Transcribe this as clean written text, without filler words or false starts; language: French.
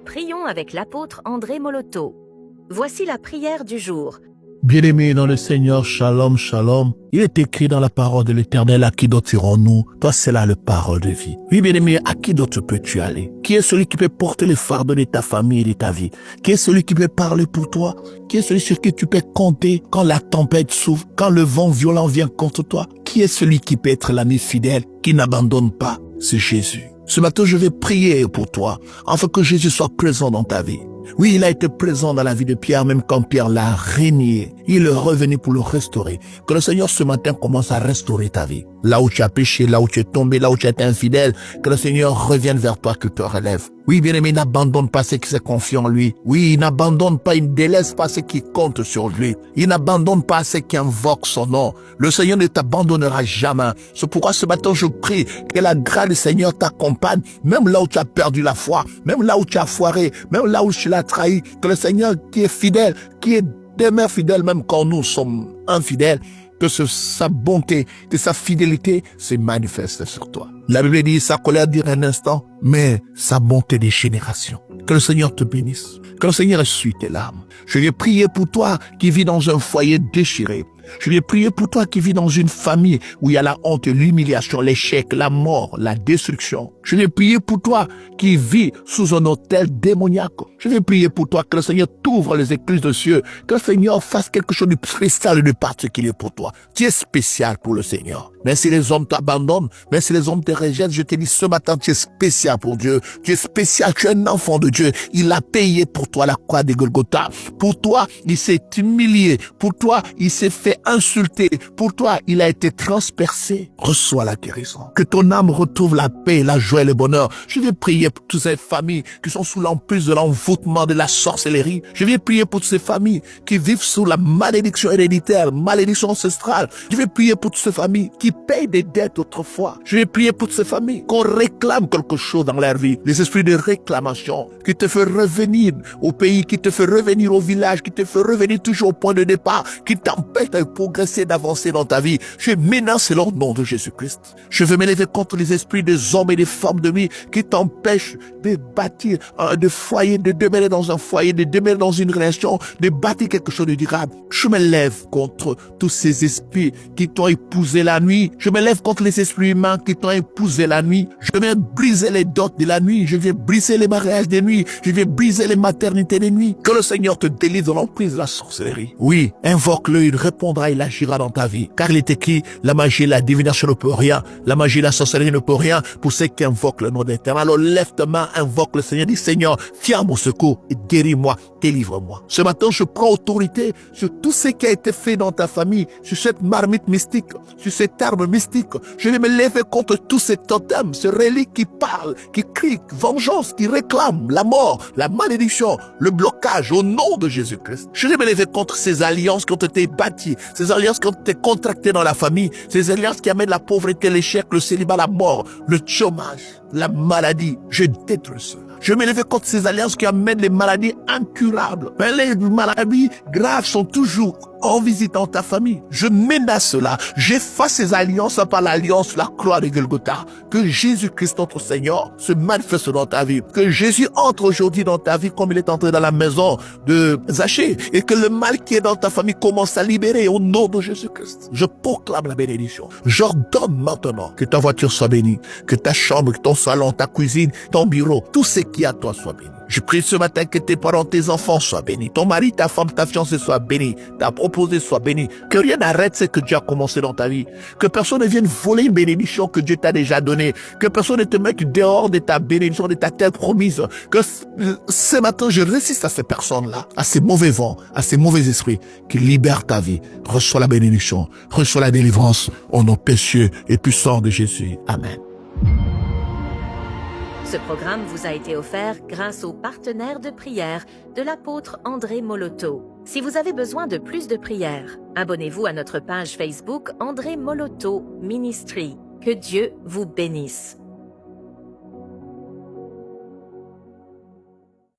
prions avec l'apôtre André Moloto. Voici la prière du jour. Bien-aimés dans le Seigneur, shalom, shalom. Il est écrit dans la parole de l'Éternel, à qui d'autre irons-nous? Toi, c'est là la parole de vie. Oui, bien-aimé, à qui d'autre peux-tu aller? Qui est celui qui peut porter les fardeaux de ta famille et de ta vie? Qui est celui qui peut parler pour toi? Qui est celui sur qui tu peux compter quand la tempête souffle, quand le vent violent vient contre toi? Qui est celui qui peut être l'ami fidèle, qui n'abandonne pas? C'est Jésus. Ce matin, je vais prier pour toi, afin que Jésus soit présent dans ta vie. Oui, il a été présent dans la vie de Pierre, même quand Pierre l'a renié. Il est revenu pour le restaurer. Que le Seigneur ce matin commence à restaurer ta vie. Là où tu as péché, là où tu es tombé, là où tu as été infidèle, que le Seigneur revienne vers toi, qu'il te relève. Oui, bien-aimé, n'abandonne pas ceux qui se confient en lui. Oui, il n'abandonne pas, il ne délaisse pas ceux qui comptent sur lui. Il n'abandonne pas ceux qui invoquent son nom. Le Seigneur ne t'abandonnera jamais. C'est pourquoi ce matin, je prie que la grâce du Seigneur t'accompagne, même là où tu as perdu la foi, même là où tu as foiré, même là où tu l'as trahi. Que le Seigneur qui est fidèle, qui est demeure fidèle même quand nous sommes infidèles, que sa bonté, que sa fidélité se manifeste sur toi. La Bible dit, sa colère dure un instant, mais sa bonté des générations. Que le Seigneur te bénisse. Que le Seigneur essuie tes larmes. Je vais prier pour toi qui vis dans un foyer déchiré. Je vais prier pour toi qui vis dans une famille où il y a la honte, l'humiliation, l'échec, la mort, la destruction. Je vais prier pour toi qui vis sous un hôtel démoniaque. Je vais prier pour toi que le Seigneur t'ouvre les écluses de cieux, que le Seigneur fasse quelque chose de spécial et de particulier pour toi. Tu es spécial pour le Seigneur. Même si les hommes t'abandonnent, même si les hommes te rejettent, je te dis ce matin, tu es spécial pour Dieu. Tu es spécial, tu es un enfant de Dieu. Il a payé pour toi la croix de Golgotha. Pour toi, il s'est humilié. Pour toi, il s'est fait insulté. Pour toi, il a été transpercé. Reçois la guérison. Que ton âme retrouve la paix, la joie et le bonheur. Je vais prier pour toutes ces familles qui sont sous l'emprise de l'envoûtement, de la sorcellerie. Je vais prier pour toutes ces familles qui vivent sous la malédiction héréditaire, malédiction ancestrale. Je vais prier pour toutes ces familles qui payent des dettes autrefois. Je vais prier pour toutes ces familles qu'on réclame quelque chose dans leur vie. Les esprits de réclamation qui te font revenir au pays, qui te font revenir au village, qui te font revenir toujours au point de départ, qui t'empêchent de progresser, d'avancer dans ta vie. Je menace le nom de Jésus-Christ. Je veux m'élever contre les esprits des hommes et des femmes de vie qui t'empêchent de bâtir de foyer, de demeurer dans un foyer, de demeurer dans une relation, de bâtir quelque chose de durable. Je me lève contre tous ces esprits qui t'ont épousé la nuit. Je me lève contre les esprits humains qui t'ont épousé la nuit. Je vais briser les dots de la nuit. Je vais briser les mariages des nuits. Je vais briser les maternités des nuits. Que le Seigneur te délivre de l'emprise de la sorcellerie. Oui, invoque-le, il répondra, il agira dans ta vie. Car il est écrit, la magie, la divination ne peut rien. La magie, la sorcellerie ne peut rien pour ceux qui invoquent le nom d'Éternel. Alors lève ta main, invoque le Seigneur. Dis, Seigneur, viens à mon secours et guéris-moi, délivre-moi. Ce matin, je prends autorité sur tout ce qui a été fait dans ta famille, sur cette marmite mystique, sur cet arbre mystique. Je vais me lever contre tous ces totems, ces reliques qui parlent, qui crient, vengeance, qui réclament la mort, la malédiction, le blocage au nom de Jésus-Christ. Je vais me lever contre ces alliances qui ont été bâties, ces alliances qui ont été contractées dans la famille, ces alliances qui amènent la pauvreté, l'échec, le célibat, la mort, le chômage, la maladie. Je détruis cela. Je me lève contre ces alliances qui amènent les maladies incurables. Mais les maladies graves sont toujours en visite dans ta famille. Je menace cela. J'efface ces alliances par l'alliance, la croix de Golgotha. Que Jésus-Christ, notre Seigneur, se manifeste dans ta vie. Que Jésus entre aujourd'hui dans ta vie comme il est entré dans la maison de Zachée. Et que le mal qui est dans ta famille commence à libérer au nom de Jésus-Christ. Je proclame la bénédiction. J'ordonne maintenant que ta voiture soit bénie, que ta chambre, que ton salon, ta cuisine, ton bureau, tout ce qui est à toi soit béni. Je prie ce matin que tes parents, tes enfants soient bénis. Ton mari, ta femme, ta fiancée soit bénie. Ta proposée soit bénie. Que rien n'arrête ce que Dieu a commencé dans ta vie. Que personne ne vienne voler une bénédiction que Dieu t'a déjà donnée. Que personne ne te mette dehors de ta bénédiction, de ta terre promise. Que ce matin, je résiste à ces personnes-là, à ces mauvais vents, à ces mauvais esprits qui libèrent ta vie. Reçois la bénédiction. Reçois la délivrance au nom précieux et puissant de Jésus. Amen. Ce programme vous a été offert grâce aux partenaires de prière de l'apôtre André Moloto. Si vous avez besoin de plus de prières, abonnez-vous à notre page Facebook André Moloto Ministry. Que Dieu vous bénisse.